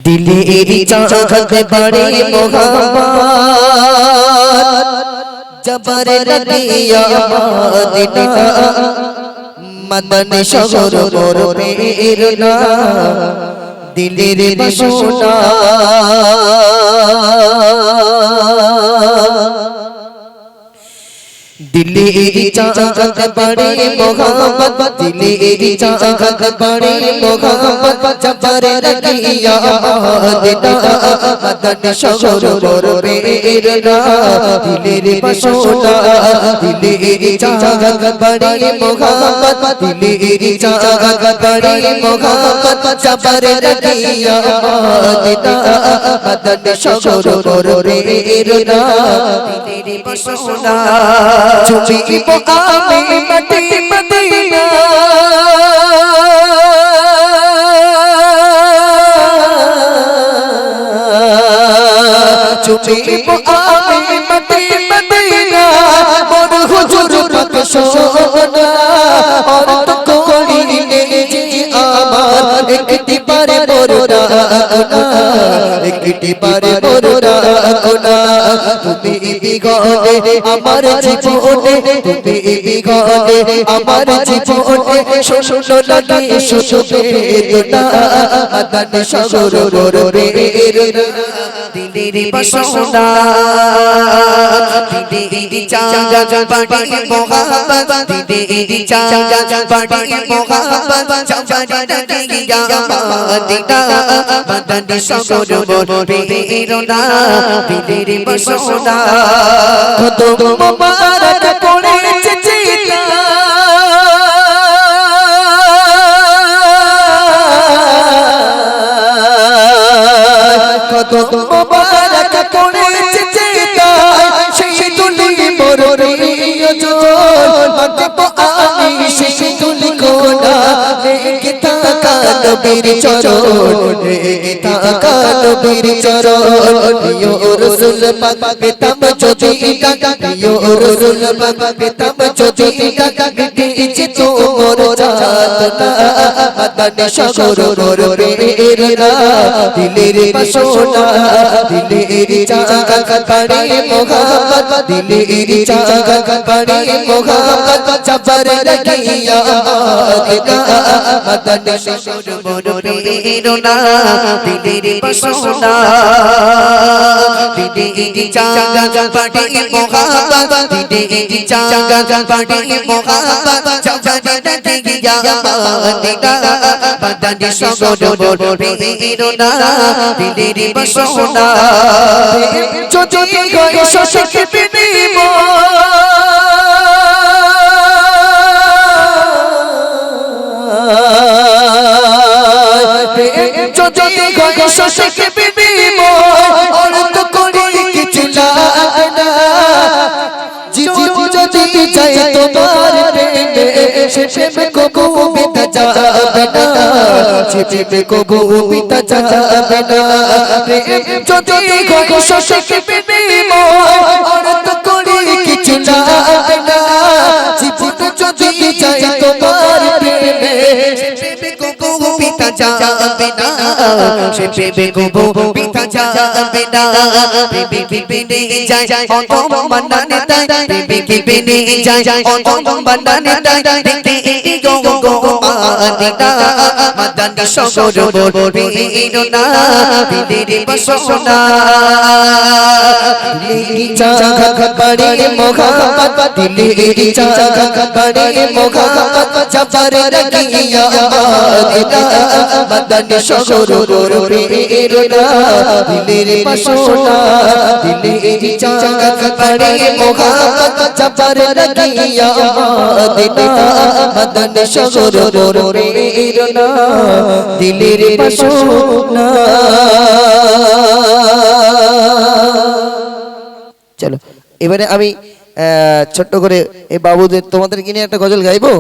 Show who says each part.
Speaker 1: दिलेरी चाहत बड़े मोहब्बत जबर लगिया मदीना मदन शगर मोर पेरना दिलेर बसोना दिलेरी चाहत बड़े मोहब्बत दिलेरी चाहत बड़े मोहब्बत जबर लगिया मदीना मदन शगर मोर पेरना दिलेर बसोना दिलेरी चाहत बड़े मोहब्बत दिलेरी चाहत बड़े मोहब्बत जबर लगिया मदीना मदन शगर मोर पेरना दिलेर बसोना चुपी आमी मटी मदीना चुपी आमी मटी मदीना मोर हुजूर पाक सोना और तो कोई ने जी आमार एकटी बारे मोरा एकटी बारे मोरा कोना তুমি বিগনে আমার জীবনে তুমি বিগনে আমার জীবনে শোনো লাগে শোষবে বেদনা মদন সাগর মোর পেরনা দিলের বাসনা দিলের চাঁদ পাটি মোহাম্মদ দিলের চাঁদ পাটি মোহাম্মদ জবান লাগিয়া মদিনা মদন সাগর মোর পেরনা দিলের বাসনা কত মুবারক পড়েছে চিতা কত মুবারক পড়েছে চিতা সেই তুলি মোর প্রিয়জন মাগব আমি সেই তুলি কোনা লেগে থাকা নবীর চরণ লেগে থাকা নবীর চরণ ইয়া রাসূল পাক পেতাম যদি টাকা ইয়া রাসূল পাক পেতাম যদি টাকা দিয়েছি তোমার জাতনা মদন সাগর মোর পেরনা দিলের বাসনা দিলের চাহত বড়ে মোহব্বত দিলের চাহত বড়ে মোহব্বত জবর লাগিয়া মদিনা মদন সাগর মোর পেরনা দিলের বাসনা দিলের চাহত বড়ে মোহব্বত দিলের চাহত বড়ে মোহব্বত জবর লাগিয়া মদিনা মদন সাগর মোর পেরনা দিলের বাসনা যদি গয় শশক বিনিময় যদি গয় শশক বিনিময় অর্থ করি কিছু লাগে না জীবন যদি যায় তোমার প্রেমে সে প্রেম কবু বিতা যাবে না সে প্রেম কবু বিতা যাবে না প্রেম যদি গয় শশক বিনিময় অর্থ করি কিছু লাগে না জীবন যদি যায় তোমার প্রেমে সে প্রেম কবু বিতা যাবে না সে প্রেম কবু বিতা যাবে না প্রেম বিনে যায় অত মননে তাই প্রেম বিনে যায় অত মননে তাই দেখতে গো গো মদিনা মদন সাগর মোর পেরনা দিলের বাসনা দিলের চাহত বড়ে মোহব্বত দিলের চাহত বড়ে মোহব্বত জবর লাগিয়া মদিনা মদন সাগর মোর পেরনা দিলের বাসনা দিলের চাহত বড়ে মোহব্বত জবর লাগিয়া মদিনা মদন সাগর মোর পেরনা দিলের বাসনা চলো এবারে আমি ছোট্ট করে এই বাবুদের তোমাদেরকে নিয়ে একটা গজল গাইবো।